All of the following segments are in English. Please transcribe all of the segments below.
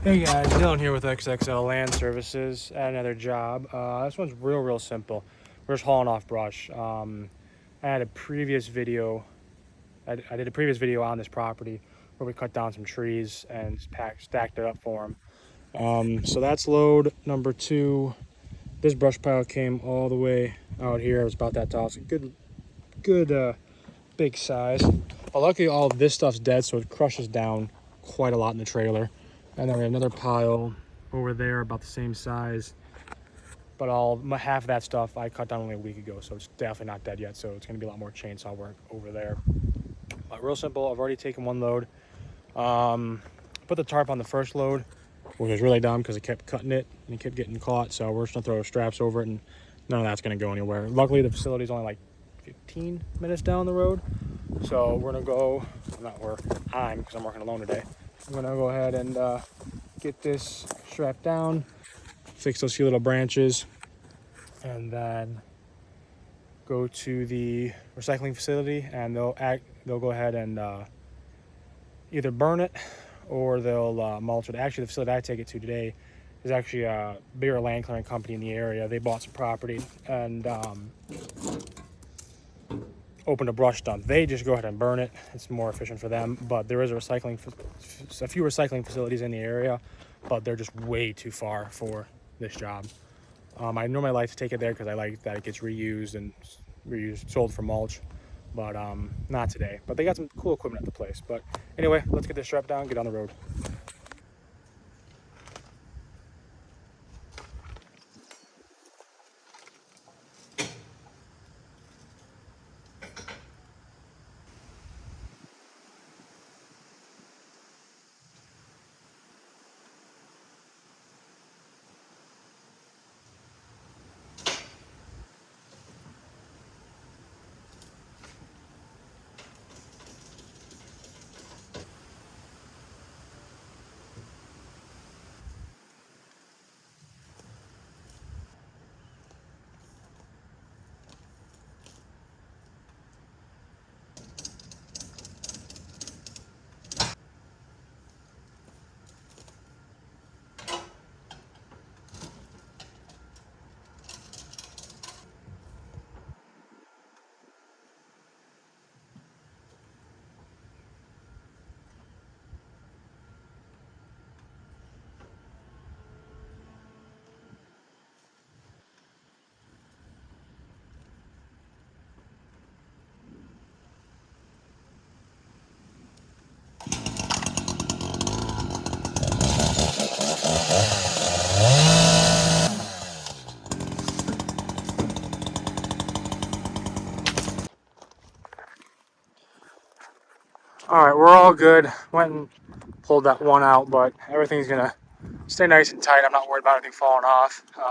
Hey guys, Dylan here with XXL Land Services at another job. This one's real simple. We're just hauling off brush. I had a previous video. I did a previous video on this property where we cut down some trees and stacked it up for them. So that's load number 2. This brush pile came all the way out here. It was about that tall. It's a good big size. But luckily, all of this stuff's dead, so it crushes down quite a lot in the trailer. And then we have another pile over there about the same size, but half of that stuff I cut down only a week ago, so it's definitely not dead yet. So it's going to be a lot more chainsaw work over there. But real simple. I've already taken one load. Put the tarp on the first load, which was really dumb because it kept cutting it and it kept getting caught. So we're just going to throw straps over it, and none of that's going to go anywhere. Luckily, the facility's only like 15 minutes down the road, so we're going to go. Because I'm working alone today. I'm gonna go ahead and get this strapped down, fix those few little branches, and then go to the recycling facility, and they'll go ahead and either burn it or they'll mulch it. Actually, the facility I take it to today is actually a bigger land clearing company in the area. They bought some property and opened a brush dump. They just go ahead and burn it. It's more efficient for them, but there is a few recycling facilities in the area, but they're just way too far for this job. I normally like to take it there because I like that it gets reused and sold for mulch, but not today. But they got some cool equipment at the place. But anyway, let's get this strapped down, get on the road. All right, we're all good. Went and pulled that one out, but everything's gonna stay nice and tight. I'm not worried about anything falling off. The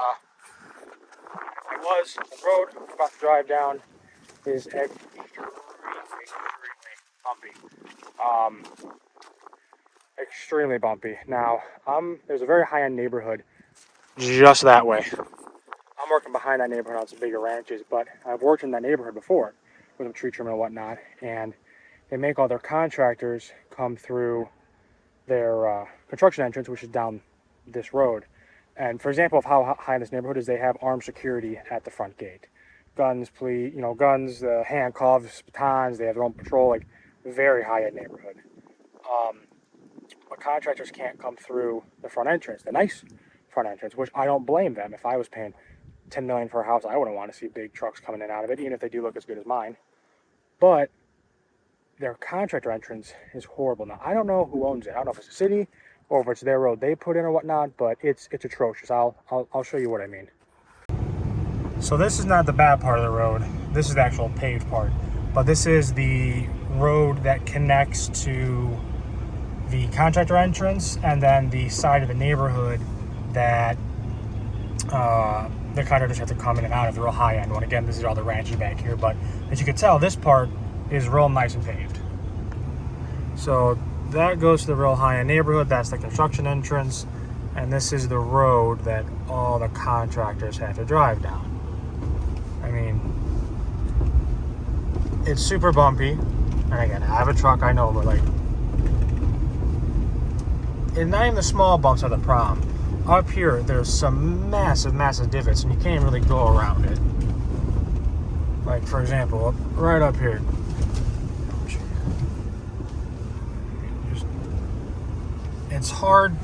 road I'm about to drive down is extremely bumpy. Um, Extremely bumpy. Now, there's a very high-end neighborhood just that way. I'm working behind that neighborhood on some bigger ranches, but I've worked in that neighborhood before with some tree trimming and whatnot, and they make all their contractors come through their construction entrance, which is down this road. And for example of how high this neighborhood is, they have armed security at the front gate. Guns, handcuffs, batons. They have their own patrol. Like, very high-end neighborhood. But contractors can't come through the front entrance, the nice front entrance, which I don't blame them. If I was paying $10 million for a house, I wouldn't want to see big trucks coming in and out of it, even if they do look as good as mine. But their contractor entrance is horrible. Now, I don't know who owns it. I don't know if it's the city or if it's their road they put in or whatnot, but it's atrocious. I'll show you what I mean. So this is not the bad part of the road. This is the actual paved part. But this is the road that connects to the contractor entrance and then the side of the neighborhood that the contractors have to come in and out of, the real high end one. Again, this is all the ranches back here, but as you can tell, this part is real nice and paved. So that goes to the real high end neighborhood. That's the construction entrance, and this is the road that all the contractors have to drive down. I mean, it's super bumpy, and again, I have a truck, I know, but like, and not even the small bumps are the problem. Up here, there's some massive, massive divots, and you can't really go around it. Like, for example, right up here. It's hard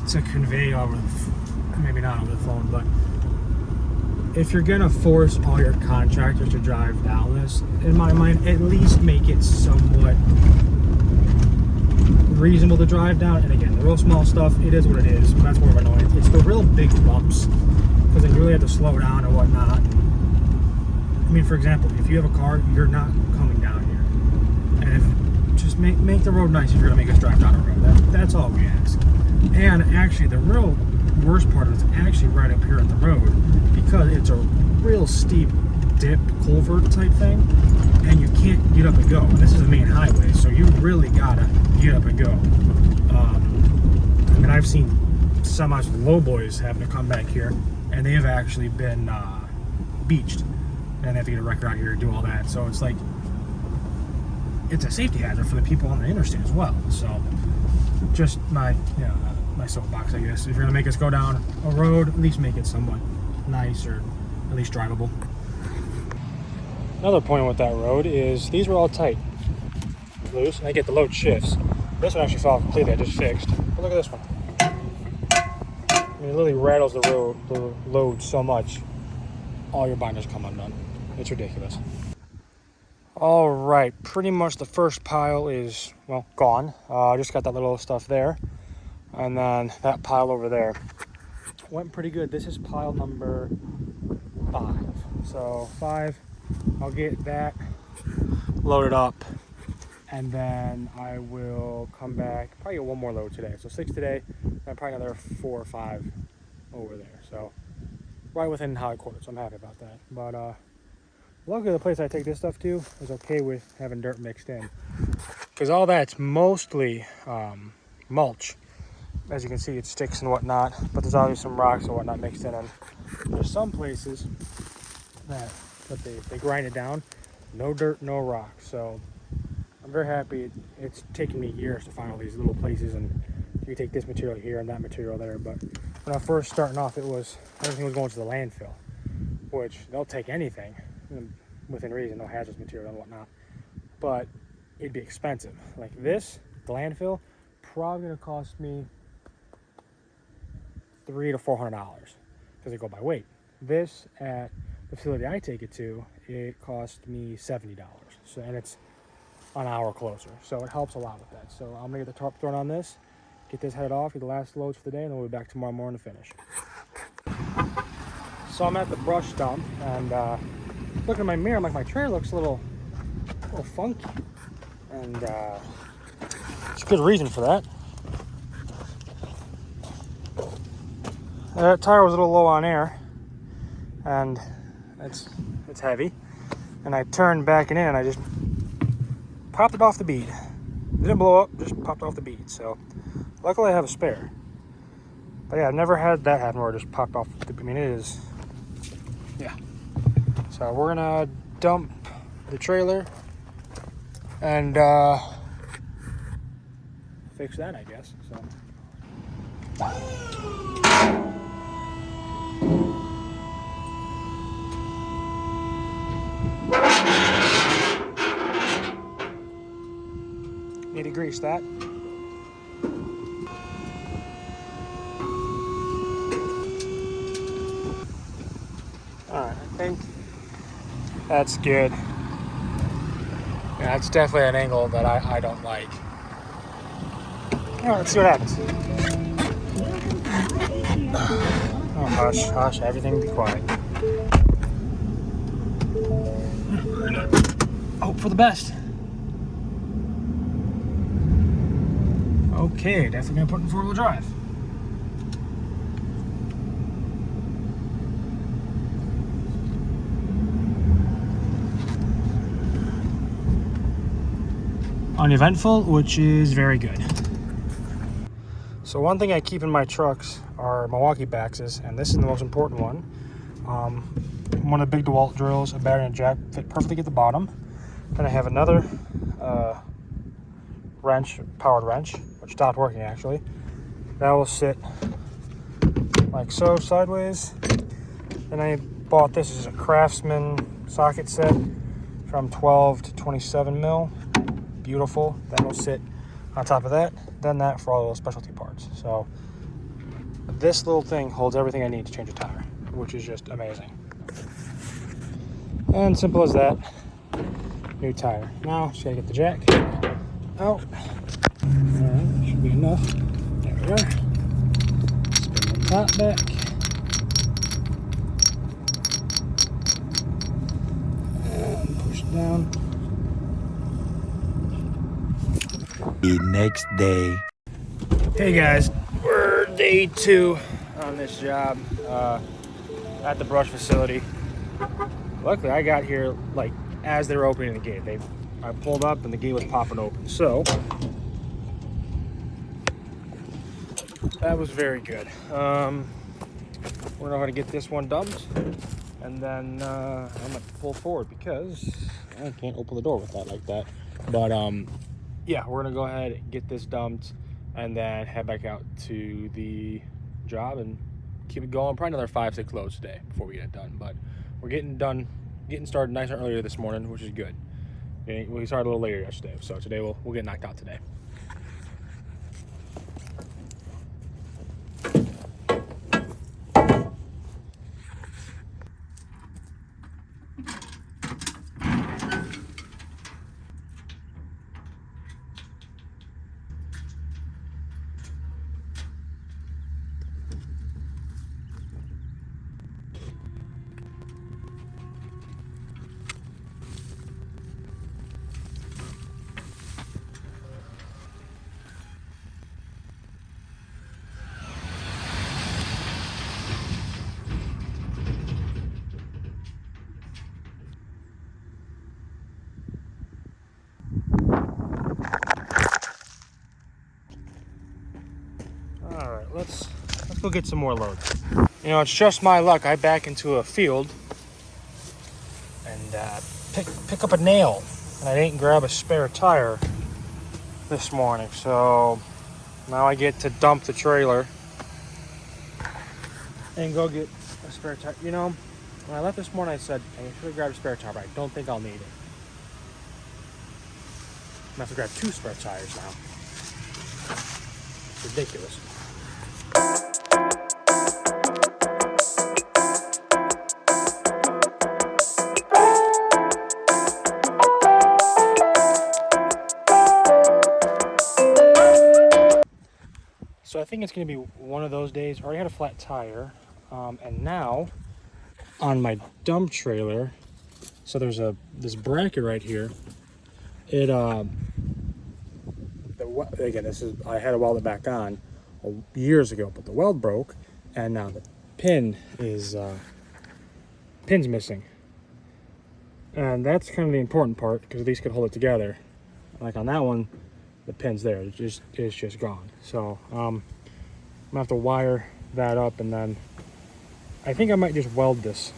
to convey over the, maybe not over the phone, but if you're gonna force all your contractors to drive down this, in my mind, at least make it somewhat reasonable to drive down. And again, the real small stuff, it is what it is, but that's more of an annoyance. It's the real big bumps, because then you really have to slow down and whatnot. I mean, for example, if you have a car, you're not coming down here. And if, just make the road nice if you're gonna make us drive down a road. That's all we ask. And actually, the real worst part of it's actually right up here at the road, because it's a real steep dip culvert type thing, and you can't get up and go. And this is a main highway, so you really gotta get up and go. I mean, I've seen semis with low boys having to come back here, and they have actually been beached, and they have to get a wrecker out here to do all that. So it's like, it's a safety hazard for the people on the interstate as well. So just my soapbox, I guess. If you're gonna make us go down a road, at least make it somewhat nice, or at least drivable. Another point with that road is these were all tight, loose, and I get the load shifts. This one actually fell off completely. I just fixed. But look at this one. I mean, it literally rattles the load so much, all your binders come undone. It's ridiculous. All right, pretty much the first pile is, well, gone. I just got that little stuff there, and then that pile over there went pretty good. This is pile number 5. So 5, I'll get that loaded up, and then I will come back, probably get one more load today. So 6 today, and probably another 4 or 5 over there. So right within how I quoted, so I'm happy about that. But luckily the place I take this stuff to is okay with having dirt mixed in, because all that's mostly mulch. As you can see, it sticks and whatnot, but there's always some rocks and whatnot mixed in. And there's some places that they grind it down, no dirt, no rock. So I'm very happy. It's taken me years to find all these little places, and you take this material here and that material there. But when I first starting off, everything was going to the landfill, which they'll take anything within reason, no hazardous material and whatnot, but it'd be expensive. Like this, the landfill, probably gonna cost me $300 to $400 because they go by weight. This, at the facility I take it to, it cost me $70. So, and it's an hour closer, so it helps a lot with that. So I'm gonna get the tarp thrown on this, get this headed off, get the last loads for the day, and then we'll be back tomorrow morning to finish. So I'm at the brush dump, and looking in my mirror, I'm like, my trailer looks a little funky, and there's a good reason for that. That tire was a little low on air, and it's heavy, and I turned back in, and I just popped it off the bead. It didn't blow up, just popped off the bead. So luckily I have a spare. But yeah, I've never had that happen where it just popped off. I mean, it is, yeah. So we're gonna dump the trailer and fix that, I guess. So. Need to grease that. Alright, I think that's good. Yeah, it's definitely an angle that I don't like. Alright, let's see what happens. Oh, hush, hush, everything be quiet. Hope for the best. Okay, definitely gonna put in 4-wheel drive. Uneventful, which is very good. So one thing I keep in my trucks are Milwaukee baxes, and this is the most important one. One of the big DeWalt drills, a battery and a jack fit perfectly at the bottom. Then I have another wrench, powered wrench, which stopped working actually. That will sit like so, sideways. And I bought this as a Craftsman socket set from 12 to 27 mil. Beautiful. That will sit on top of that. Then that for all the little specialty parts. So this little thing holds everything I need to change a tire, which is just amazing. And simple as that. New tire. Now just gotta get the jack out. Alright, should be enough. There we are. Spin the top back. And push it down. The next day. Hey guys, we're day 2 on this job at the brush facility. Luckily I got here like as they were opening the gate. I pulled up and the gate was popping open. So that was very good. We're gonna get this one dumped, and then I'm gonna pull forward because I can't open the door with that like that. But yeah, we're gonna go ahead and get this dumped and then head back out to the job and keep it going. Probably another 5-6 loads today before we get it done. But we're getting started nice and earlier this morning, which is good. We started a little later yesterday, so today we'll get knocked out today. Let's go get some more loads. You know, it's just my luck. I back into a field and pick up a nail, and I didn't grab a spare tire this morning. So now I get to dump the trailer and go get a spare tire. You know, when I left this morning, I said I should have grabbed a spare tire, but I don't think I'll need it. I'm gonna have to grab 2 spare tires now. It's ridiculous. So I think it's going to be one of those days. I already had a flat tire, and now on my dump trailer, so there's this bracket right here. It again, I had to weld it back on years ago, but the weld broke, and now the pin's missing, and that's kind of the important part because these could hold it together. Like on that one, the pin's there. It's just gone. So I'm gonna have to wire that up, and then I think I might just weld this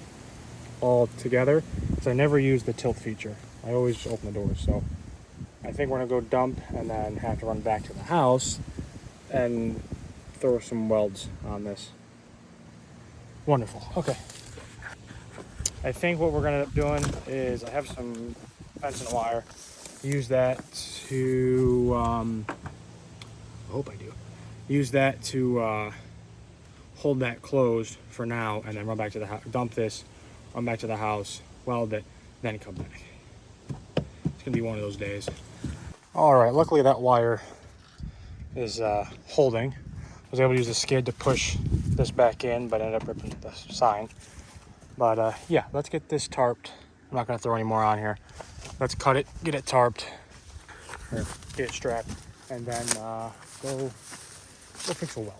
all together because I never use the tilt feature. I always just open the doors. So I think we're gonna go dump and then have to run back to the house and throw some welds on this. Wonderful. Okay. I think what we're gonna end up doing is I have some fence and wire. Use that to I hope I do. Use that to hold that closed for now, and then run back to the house, dump this, run back to the house, weld it, then come back. It's gonna be one of those days. All right, luckily that wire is holding. I was able to use the skid to push this back in, but ended up ripping the sign. But yeah, let's get this tarped. I'm not gonna throw any more on here. Let's cut it, get it tarped, or get it strapped, and then go fix a weld.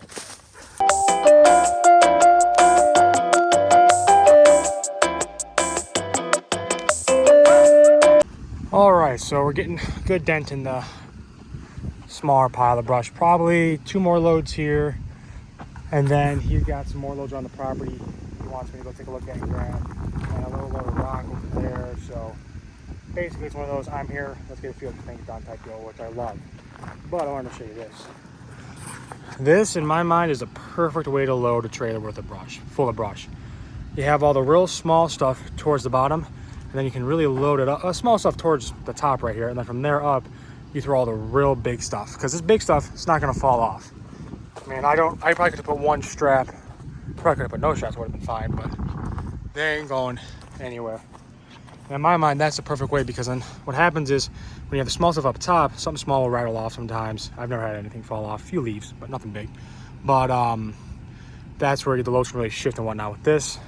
All right, so we're getting a good dent in the smaller pile of brush. Probably 2 more loads here, and then he's got some more loads on the property he wants me to go take a look at and grab, and a little load of rock over there. So basically it's one of those I'm here, let's get a few other things done type deal, which I love. But I wanted to show you this. This, in my mind, is a perfect way to load a trailer worth of brush, full of brush. You have all the real small stuff towards the bottom, and then you can really load it up, small stuff towards the top right here, and then from there up, you throw all the real big stuff, because this big stuff, it's not gonna fall off. I mean, I probably could have put one strap, probably could have put no straps, would have been fine, but they ain't going anywhere. And in my mind, that's the perfect way, because then what happens is when you have the small stuff up top, something small will rattle off sometimes. I've never had anything fall off, a few leaves, but nothing big. But that's where the loads can really shift and whatnot. With this,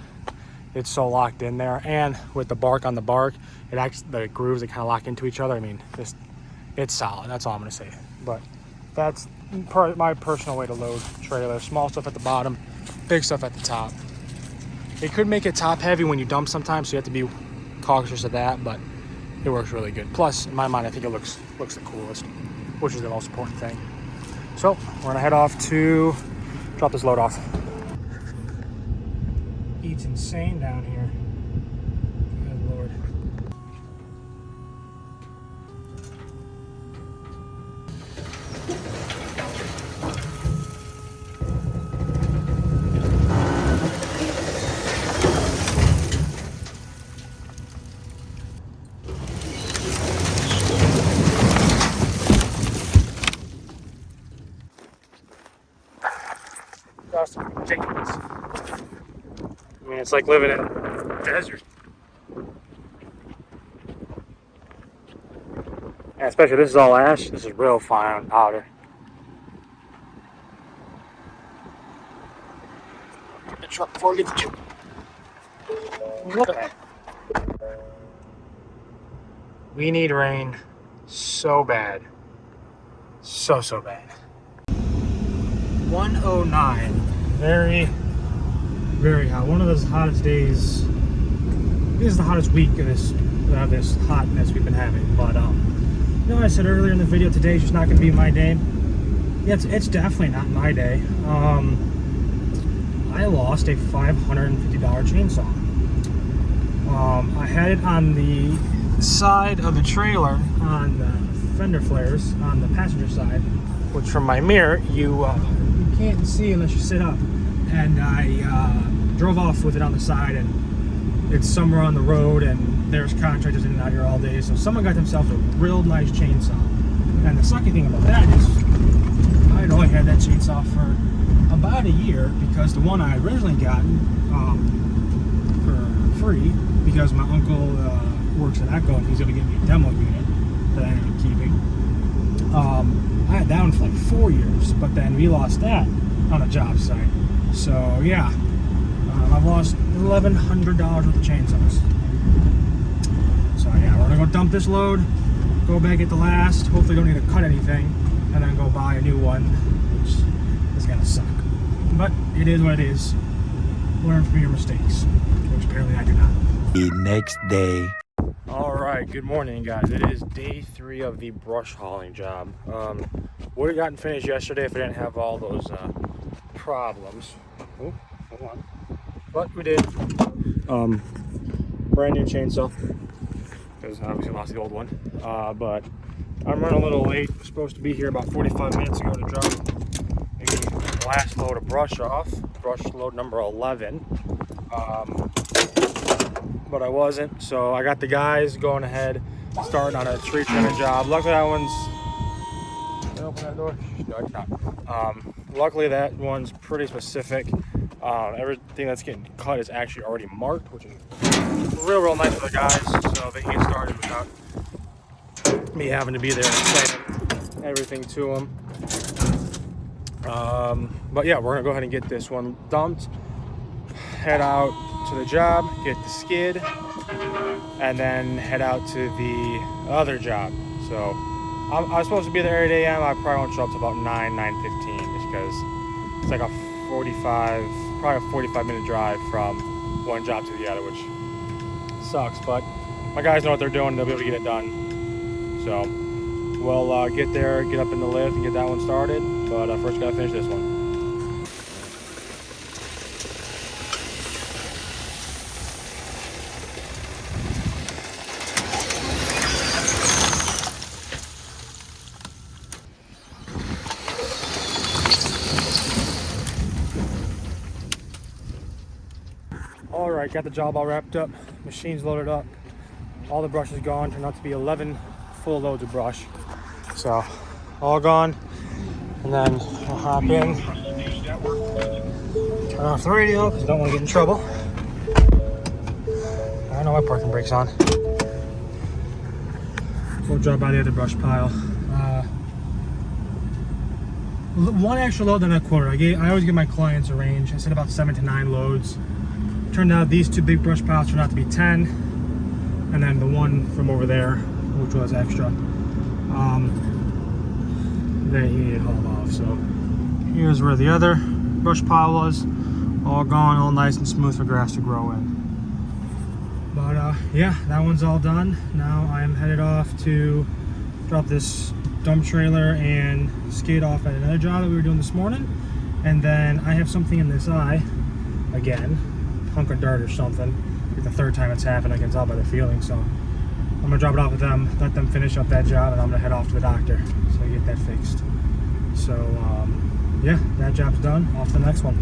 it's so locked in there, and with the bark on the bark, it actually, the grooves, they kind of lock into each other. I mean, it's solid. That's all I'm gonna say. But that's my personal way to load trailer. Small stuff at the bottom, big stuff at the top. It could make it top heavy when you dump sometimes, so you have to be cautious of that, but it works really good. Plus, in my mind, I think it looks the coolest, which is the most important thing. So we're gonna head off to drop this load off. It's insane down here. Good Lord. That's ridiculous. I mean, it's like living in the desert. And especially this is all ash. This is real fine powder. Get the truck before we get the chip. Look at that. We need rain so bad. So bad. 109. Very hot. One of those hottest days. This is the hottest week of this hotness we've been having. But you know, I said earlier in the video, today's just not going to be my day. Yeah, it's definitely not my day. I lost a $550 chainsaw. I had it on the side of the trailer on the fender flares on the passenger side, which from my mirror you can't see unless you sit up. And I drove off with it on the side, and it's somewhere on the road, and there's contractors in and out here all day, so someone got themselves a real nice chainsaw. And the sucky thing about that is I had only had that chainsaw for about a year, because the one I originally got for free, because my uncle works at Echo and he's going to give me a demo unit that I ended up keeping. I had that one for like 4 years, but then we lost that on a job site. So yeah, I've lost $1,100 worth of chainsaws. So yeah, we're gonna go dump this load, go back at the last, hopefully don't need to cut anything, and then go buy a new one, which is gonna suck. But it is what it is. Learn from your mistakes, which apparently I do not. The next day. Alright, good morning guys. It is day 3 of the brush hauling job. Would have gotten finished yesterday if I didn't have all those problems. Oh, hold on. But we did. Brand new chainsaw, because obviously lost the old one. But I'm running a little late. I'm supposed to be here about 45 minutes ago to drop the last load of brush off. Brush load number 11. But I wasn't, so I got the guys going ahead, starting on a tree trimming job. Luckily that one's... Can I open that door? No, it's not. Luckily that one's pretty specific. Everything that's getting cut is actually already marked, which is real nice for the guys, so they can get started without me having to be there and explaining everything to them. But yeah, we're gonna go ahead and get this one dumped, head out to the job, get the skid, and then head out to the other job. So I was supposed to be there at 8 a.m. I probably won't show up to about 9:15, just because it's like a 45-minute drive from one job to the other, which sucks. But my guys know what they're doing; they'll be able to get it done. So we'll get there, get up in the lift, and get that one started. But first, gotta finish this one. right, got the job all wrapped up. Machine's loaded up. All the brush is gone. Turned out to be 11 full loads of brush. So, all gone. And then we'll hop in. Turn off the radio because I don't want to get in trouble. I don't know why parking brake's on. We'll drop by the other brush pile. One extra load than I quoted. I always give my clients a range. I said about 7 to 9 loads. Turned out these 2 big brush piles turned out to be 10, and then the one from over there, which was extra, that he needed hauled off. So here's where the other brush pile was, all gone, all nice and smooth for grass to grow in. But yeah, that one's all done. Now I'm headed off to drop this dump trailer and skate off at another job that we were doing this morning. And then I have something in this eye again, hunk of dirt or something. Like the 3rd time it's happened, I can tell by the feeling. So I'm gonna drop it off with them, let them finish up that job, and I'm gonna head off to the doctor so I get that fixed. So yeah, that job's done. Off to the next one.